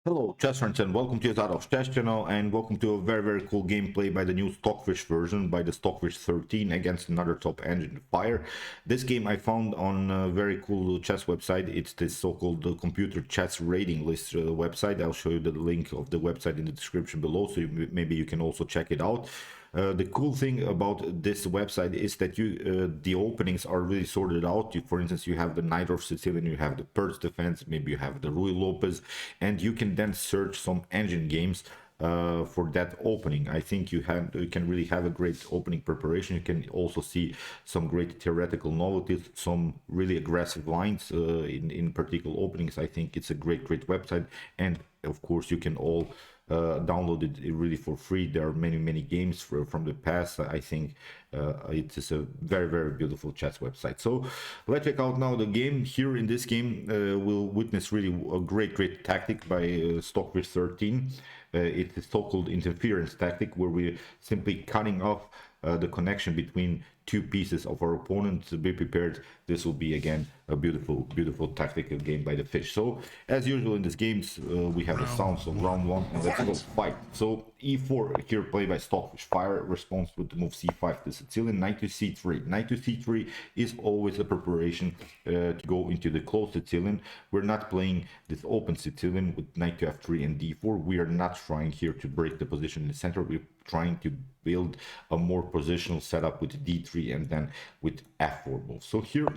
Hello, chess friends, and welcome to Zadov's Chess channel, and welcome to a very cool gameplay by the new Stockfish version, by the Stockfish 13 against another top engine fire. This game I found on a very cool chess website. It's the so-called computer chess rating list website. I'll show you the link of the website in the description below, so maybe you can also check it out. The cool thing about this website is that the openings are really sorted out. For instance, you have the Knight of Sicilian, you have the Perth defense, maybe you have the Rui Lopez, and you can then search some engine games for that opening. I think you can really have a great opening preparation. You can also see some great theoretical novelties, some really aggressive lines in particular openings. I think it's a great website, and of course you can all download it really for free. There are many games from the past. I think it is a very beautiful chess website. So let's check out now the game. Here in this game we'll witness really a great tactic by Stockfish 13. It's a so-called interference tactic, where we're simply cutting off the connection between two pieces of our opponent. To be prepared, this will be again a beautiful tactical game by the fish. So as usual in these games, we have the sounds of round one, and let's go fight. So e4 here played by Stockfish. Fire response with the move c5 to Sicilian. Knight to c3. Knight to c3 is always a preparation to go into the closed Sicilian. We're not playing this open Sicilian with knight to f3 and d4. We are not trying here to break the position in the center. We're trying to build a more positional setup with d3 and then with f4 move. So here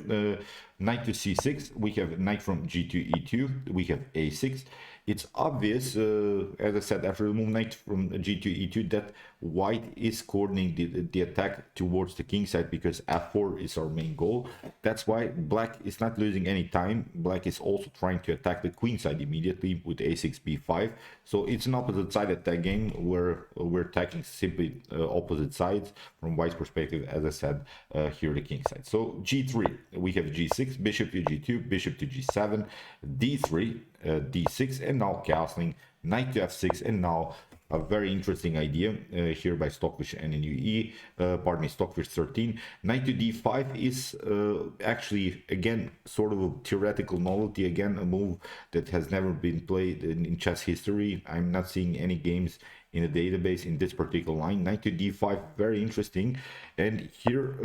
knight to c6, we have knight from g2 e2, we have a6. It's obvious, as I said, after the move knight from g2 e2, that white is coordinating the attack towards the king side, because f4 is our main goal. That's why black is not losing any time. Black is also trying to attack the queen side immediately with a6 b5. So it's an opposite side attack game, where we're attacking simply opposite sides from white's perspective, as I said, here the king side. So g3, we have g6, bishop to g2, bishop to g7, d3, d6, and now castling knight to f6, and now a very interesting idea here by Stockfish and NUE, pardon me, Stockfish 13. Knight to d5 is actually again sort of a theoretical novelty, again a move that has never been played in chess history. I'm not seeing any games in the database in this particular line. Knight to d5, very interesting. And here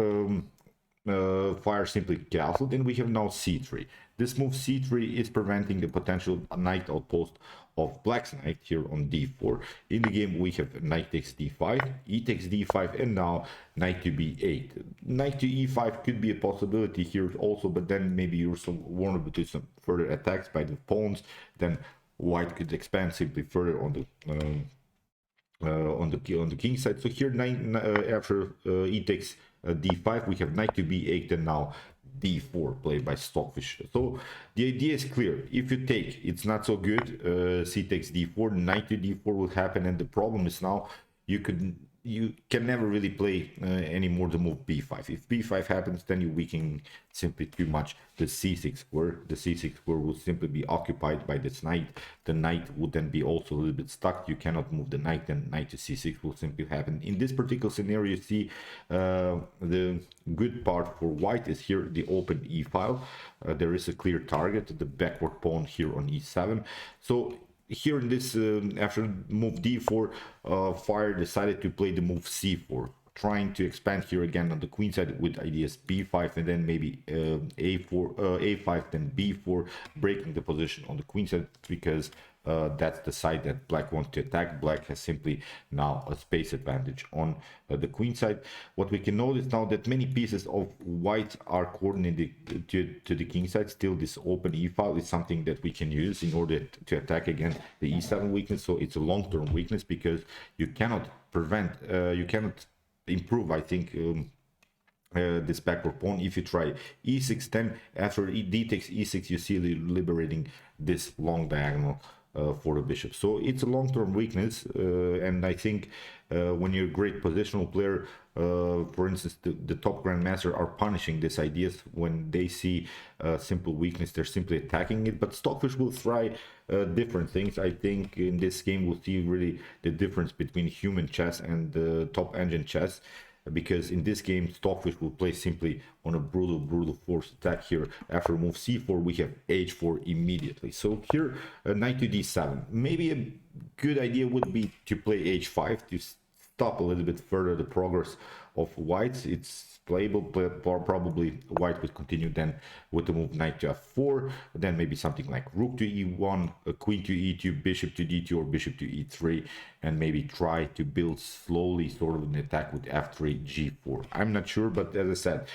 fire simply castled, and we have now c3. This move c3 is preventing the potential knight outpost of black's knight here on d4. In the game we have knight takes d5, e takes d5, and now knight to b8. Knight to e5 could be a possibility here also, but then maybe you're so vulnerable to some further attacks by the pawns. Then white could expand simply further on the king side. So here after e takes d5, we have knight to b8, and now d4 played by Stockfish. So the idea is clear. If you take, it's not so good. C takes d4, knight to d4 will happen, and the problem is now you can never really play anymore the move b5. If b5 happens, then you weaken simply too much the c6 square. The c6 square will simply be occupied by this knight. The knight would then be also a little bit stuck. You cannot move the knight, then knight to c6 will simply happen. In this particular scenario, you see the good part for white is here the open e file. There is a clear target, the backward pawn here on e7. So here in this after move d4, fire decided to play the move c4, trying to expand here again on the queen side with ideas b5 and then maybe a5, then b4, breaking the position on the queen side, because that's the side that black wants to attack. Black has simply now a space advantage on the queen side. What we can notice now that many pieces of white are coordinated to the king side. Still, this open e file is something that we can use in order to attack against the e7 weakness. So it's a long-term weakness, because you cannot prevent, you cannot improve, I think, this backward pawn. If you try e6, then after d takes e6, you see liberating this long diagonal for the bishop. So it's a long-term weakness, and I think when you're a great positional player, for instance, the top grandmaster are punishing these ideas. When they see simple weakness, they're simply attacking it. But Stockfish will try different things. I think in this game we'll see really the difference between human chess and top engine chess. because in this game Stockfish will play simply on a brutal force attack here. After move c4 we have h4 immediately. So here knight to d7, maybe a good idea would be to play h5 to stop a little bit further the progress of whites. It's playable, but probably white would continue then with the move knight to f4, then maybe something like rook to e1, queen to e2, bishop to d2 or bishop to e3, and maybe try to build slowly sort of an attack with f3 g4. I'm not sure, but as I said,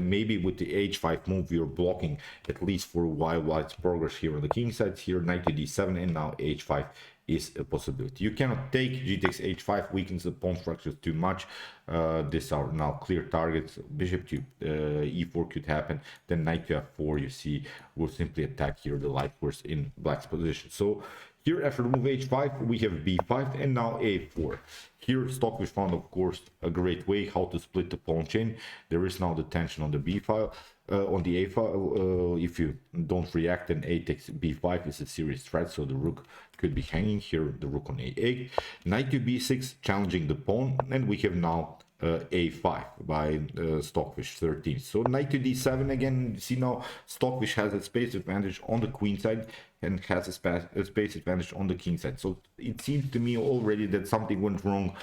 maybe with the h5 move you're blocking at least for a while white's progress here on the king side. Here knight to d7 and now h5 is a possibility. You cannot take g takes h5, weakens the pawn structures too much. These are now clear targets. Bishop to e4 could happen, then knight to f4 you see will simply attack here the light horse in black's position. So here after the move h5 we have b5 and now a4. Here Stockfish found of course a great way how to split the pawn chain. There is now the tension on the b file. On the a file, if you don't react, then a takes b5 is a serious threat, so the rook could be hanging here, the rook on a8, knight to b6 challenging the pawn, and we have now a5 by Stockfish 13. So knight to d7 again. You see now Stockfish has a space advantage on the queen side and has a space advantage on the king side. So it seems to me already that something went wrong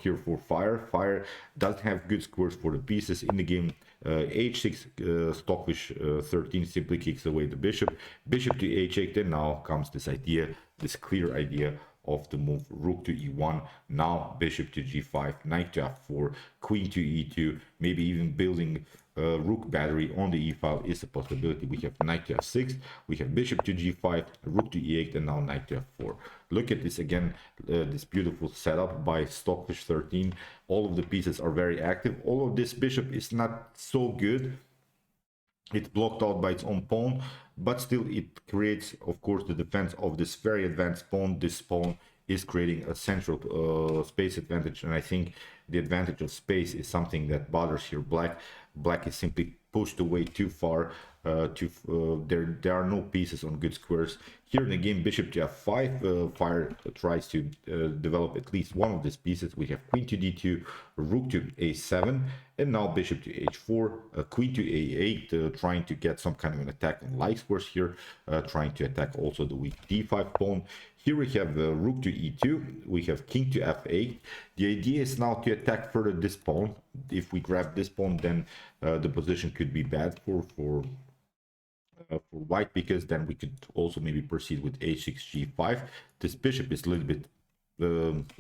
here for Fire doesn't have good squares for the pieces in the game. h6 Stockfish 13 simply kicks away the bishop to h8, and now comes this clear idea of the move rook to e1, now bishop to g5, knight to f4, queen to e2, maybe even building rook battery on the e file is a possibility. We have knight to f6, we have bishop to g5, rook to e8, and now knight to f4. Look at this again, this beautiful setup by Stockfish 13. All of the pieces are very active. All of this bishop is not so good. It's blocked out by its own pawn, but still it creates, of course, the defense of this very advanced pawn. This pawn is creating a central space advantage, and I think the advantage of space is something that bothers here black. Black is simply pushed away too far. There are no pieces on good squares here in the game. Bishop to f5, Fire tries to develop at least one of these pieces. We have queen to d2, rook to a7, and now bishop to h4, queen to a8, trying to get some kind of an attack on light squares here, trying to attack also the weak d5 pawn. Here we have rook to e2, we have king to f8. The idea is now to attack further this pawn. If we grab this pawn, then the position could be bad for white, because then we could also maybe proceed with h6 g5. This bishop is a little bit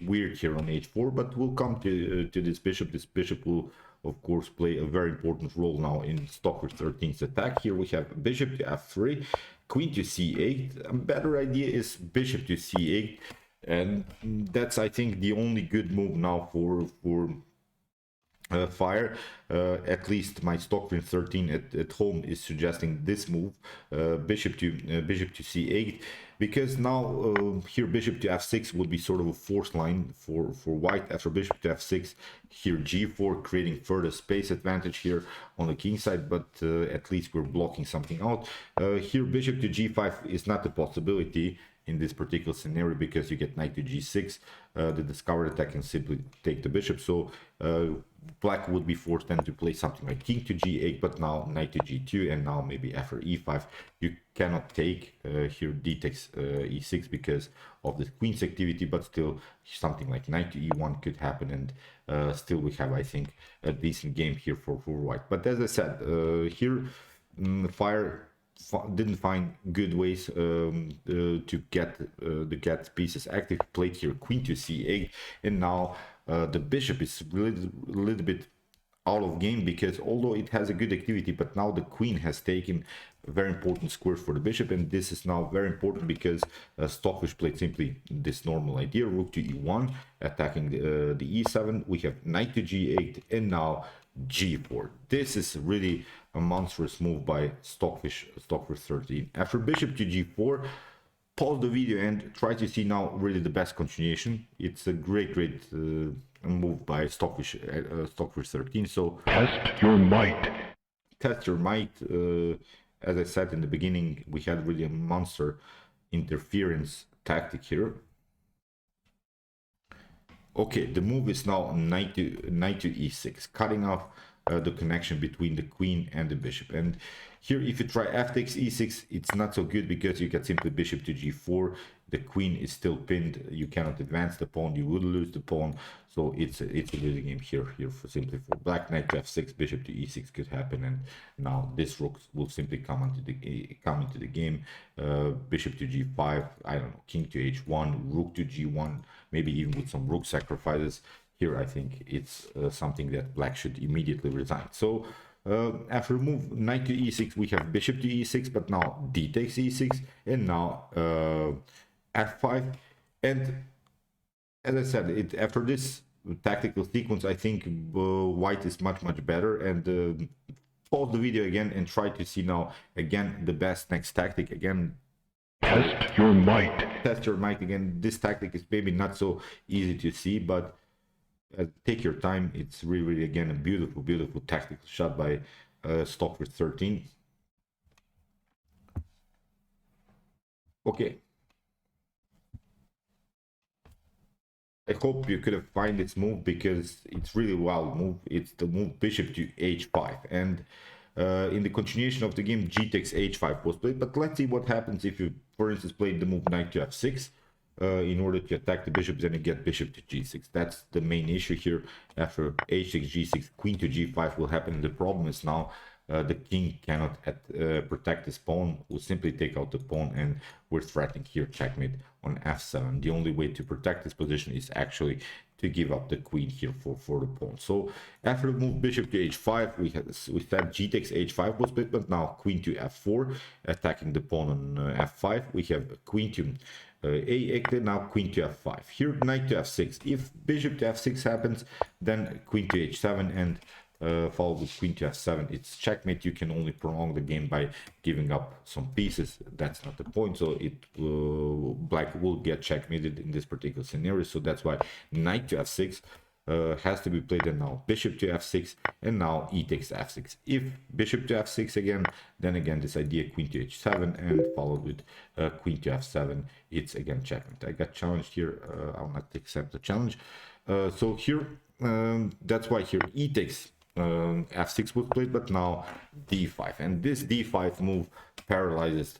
weird here on h4, but we'll come to this bishop. This bishop will of course play a very important role now in Stockfish 13's attack. Here we have bishop to f3, queen to c8. A better idea is bishop to c8, and that's I think the only good move now for Fire. At least my Stockfish 13 at home is suggesting this move, bishop to c8, because now here bishop to f6 will be sort of a force line for white. After bishop to f6, here g4, creating further space advantage here on the king side, but at least we're blocking something out. Here bishop to g5 is not a possibility in this particular scenario, because you get knight to g6, the discovered attack can simply take the bishop. So black would be forced then to play something like king to g8, but now knight to g2, and now maybe after e5 you cannot take here d takes e6 because of the queen's activity, but still something like knight to e1 could happen, and still we have I think a decent game here for white. But as I said, here Fire didn't find good ways to get the pieces active. Played here queen to c8, and now the bishop is really a little bit out of game, because although it has a good activity, but now the queen has taken a very important square for the bishop, and this is now very important because Stockfish played simply this normal idea, rook to e1, attacking the e7. We have knight to g8, and now g4. This is really a monstrous move by Stockfish 13. After bishop to g4, pause the video and try to see now really the best continuation. It's a great move by Stockfish 13. So test your might. Test your might. As I said in the beginning, we had really a monster interference tactic here. Okay, the move is now knight to e6, cutting off the connection between the queen and the bishop. And here, if you try f takes e6, it's not so good because you get simply bishop to g4. The queen is still pinned. You cannot advance the pawn. You would lose the pawn. So it's a losing game here. Here for simply for black, knight to f6, bishop to e6 could happen, and now this rook will simply come into the game. Bishop to g5. I don't know. King to h1, rook to g1. Maybe even with some rook sacrifices. Here, I think it's something that black should immediately resign. So after move knight to e6, we have bishop to e6, but now d takes e6, and now f5. And as I said, after this tactical sequence, I think white is much better. And pause the video again and try to see now again the best next tactic again. Test your might. Test your might again. This tactic is maybe not so easy to see, but take your time. It's really again a beautiful tactical shot by Stockfish 13. Okay. I hope you could have find this move because it's really wild move. It's the move bishop to h5, and in the continuation of the game, g takes h5 was played. But let's see what happens if you, for instance, played the move knight to f6 in order to attack the bishop. Then you get bishop to g6. That's the main issue here. After h6, g6, queen to g5 will happen. The problem is now the king cannot protect his pawn. Will simply take out the pawn, and we're threatening here checkmate on f7. The only way to protect this position is actually to give up the queen here for the pawn. So after the move bishop to h5, we said g takes h5 was split, but now queen to f4, attacking the pawn on f5. We have queen to a8, now queen to f5. Here knight to f6. If bishop to f6 happens, then queen to h7, and followed with queen to f7. It's checkmate. You can only prolong the game by giving up some pieces. That's not the point. So it black will get checkmated in this particular scenario. So that's why knight to f6 has to be played, and now bishop to f6, and now e takes f6. If bishop to f6 again, then again this idea queen to h7, and followed with queen to f7. It's again checkmate. I got challenged here. I'll not accept the challenge. So here that's why here e takes f6 was played, but now d5, and this d5 move paralyzes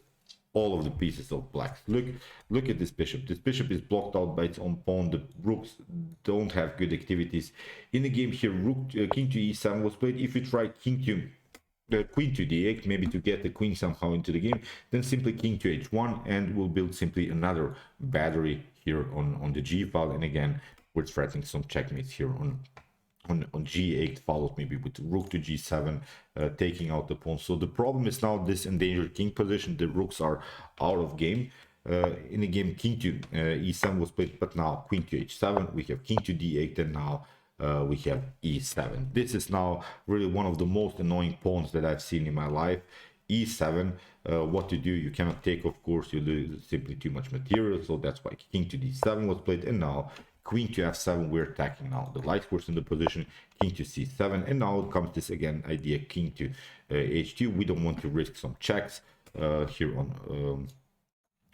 all of the pieces of black. Look at this bishop. This bishop is blocked out by its own pawn. The rooks don't have good activities in the game here. Rook king to e7 was played. If you try king to queen to d8, maybe to get the queen somehow into the game, then simply king to h1, and we'll build simply another battery here on the g file. And again, we're threatening some checkmates here on g8, followed maybe with rook to g7, taking out the pawn. So the problem is now this endangered king position. The rooks are out of game. In the game, king to e7 was played, but now queen to h7. We have king to d8, and now we have e7. This is now really one of the most annoying pawns that I've seen in my life. e7, what to do? You cannot take, of course. You lose simply too much material. So that's why king to d7 was played, and now queen to f7. We're attacking now the light horse in the position. King to c7, and now comes this again idea king to h2. We don't want to risk some checks here on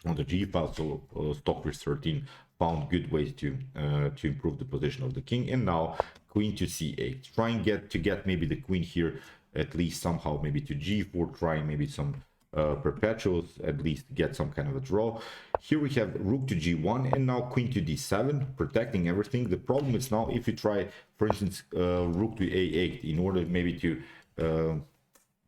the g file. So Stockfish 13 found good ways to improve the position of the king, and now queen to c8, trying to get maybe the queen here at least somehow, maybe to g4, trying maybe some perpetuals, at least get some kind of a draw. Here we have rook to g1, and now queen to d7, protecting everything. The problem is now if you try, for instance, rook to a8 in order maybe to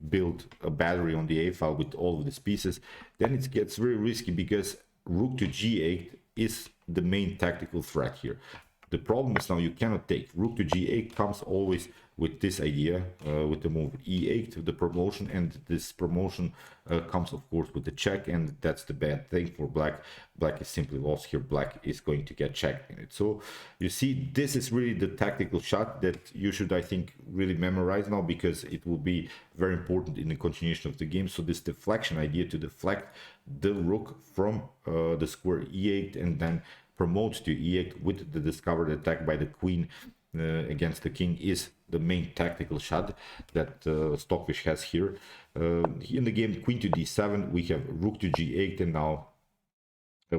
build a battery on the a file with all of these pieces, then it gets very risky because rook to g8 is the main tactical threat here. The problem is now you cannot take rook to g8 comes always with this idea, with the move e8, the promotion, and this promotion comes of course with the check, and that's the bad thing for black. Black is simply lost here. Black is going to get checked in it. So you see, this is really the tactical shot that you should, I think, really memorize now, because it will be very important in the continuation of the game. So this deflection idea, to deflect the rook from the square e8 and then promote to e8 with the discovered attack by the queen against the king, is the main tactical shot that Stockfish has here. In the game, queen to d7, we have rook to g8, and now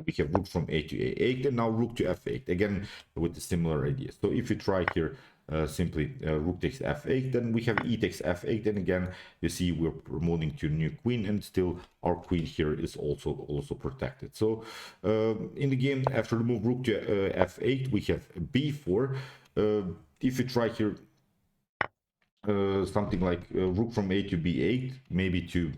we have rook from a to a8, and now rook to f8, again with a similar idea. So if you try here simply rook takes f8, then we have e takes f8, and again you see we're promoting to new queen, and still our queen here is also protected. So in the game, after the move rook to f8, we have b4. If you try here something like rook from a to b8, maybe to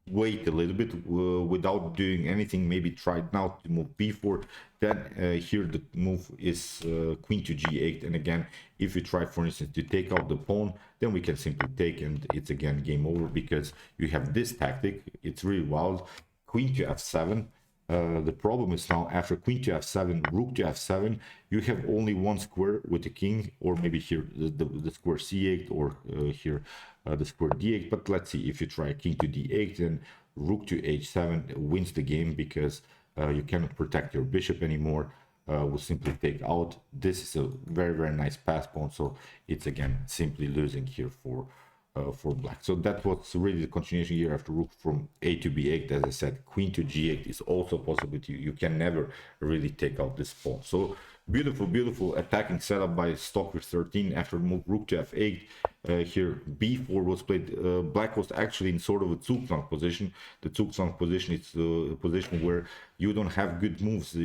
wait a little bit without doing anything, maybe try now to move b4, then here the move is queen to g8, and again if you try for instance to take out the pawn, then we can simply take, and it's again game over, because you have this tactic. It's really wild. Queen to f7. The problem is now after queen to f7, rook to f7, you have only one square with the king, or maybe here the square c8, or here the square d8. But let's see, if you try king to d8, then rook to h7 wins the game, because you cannot protect your bishop anymore. Will simply take out. This is a very nice pass pawn, so it's again simply losing here for black. So that was really the continuation here after rook from a to b8. As I said, queen to g8 is also a possibility. You can never really take out this pawn. So beautiful attacking setup by Stockfish 13 after move rook to f8. Here b4 was played. Black was actually in sort of a Zugzwang position. The Zugzwang position is a position where you don't have good moves.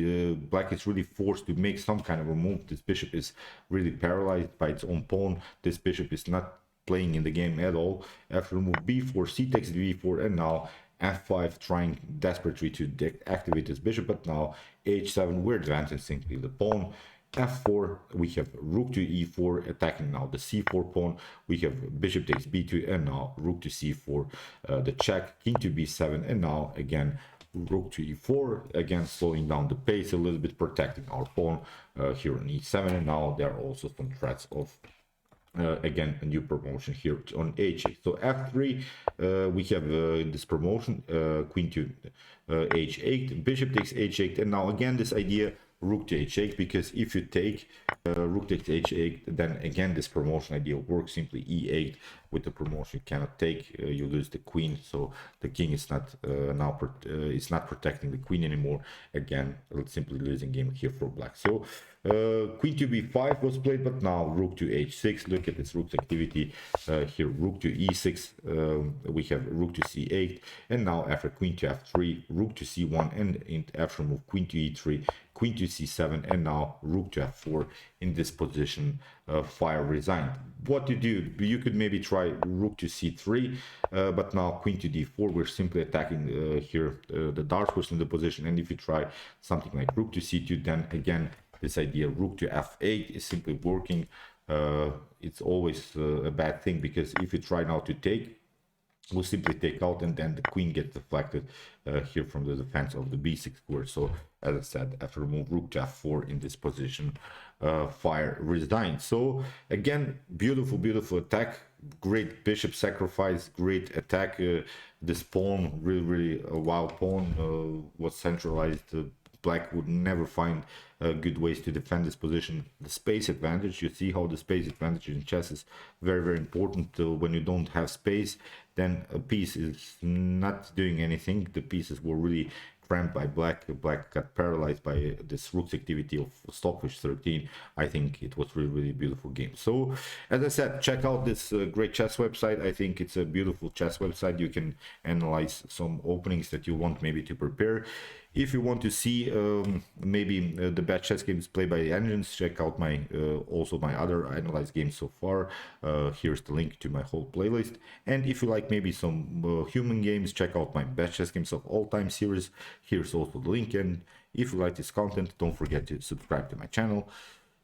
Black is really forced to make some kind of a move. This bishop is really paralyzed by its own pawn. This bishop is not playing in the game at all. After move b4, c takes d4, and now f5, trying desperately to activate this bishop, but now h7, we're advancing simply the pawn. f4, we have rook to e4, attacking now the c4 pawn. We have bishop takes b2, and now rook to c4, the check, king to b7, and now again rook to e4, again slowing down the pace a little bit, protecting our pawn here on e7, and now there are also some threats of again a new promotion here on h8. So f3, we have this promotion, queen to h8, bishop takes h8, and now again this idea rook to h8, because if you take rook takes h8, then again this promotion idea works. Simply e8 with the promotion you cannot take, you lose the queen, so the king is not now it's not protecting the queen anymore. Again, simply losing game here for black. So queen to b5 was played, but now rook to h6. Look at this rook's activity here. Rook to e6, we have rook to c8, and now after queen to f3, rook to c1, and after move queen to e3, queen to c7, and now rook to f4. In this position, fire resigned. What to do? You could maybe try rook to c3, but now queen to d4, we're simply attacking here the dark horse in the position. And if you try something like rook to c2, then again this idea rook to f8 is simply working. It's always a bad thing, because if you try now to take, we'll simply take out, and then the queen gets deflected here from the defense of the b6 square. So as I said, after move rook to f4 in this position, fire resigned. So again, beautiful attack, great bishop sacrifice, great attack. This pawn, really a wild pawn, was centralized. Black would never find good ways to defend this position. The space advantage, you see how the space advantage in chess is very important. When you don't have space, then a piece is not doing anything. The pieces were really cramped by black. Black got paralyzed by this rook's activity of Stockfish 13. I think it was really beautiful game. So as I said, check out this great chess website. I think it's a beautiful chess website. You can analyze some openings that you want maybe to prepare. If you want to see maybe the best chess games played by the engines, check out my also my other analyzed games so far. Here's the link to my whole playlist. And if you like maybe some human games, check out my best chess games of all time series. Here's also the link. And if you like this content, don't forget to subscribe to my channel.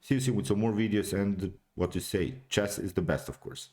See you soon with some more videos, and what to say, chess is the best, of course.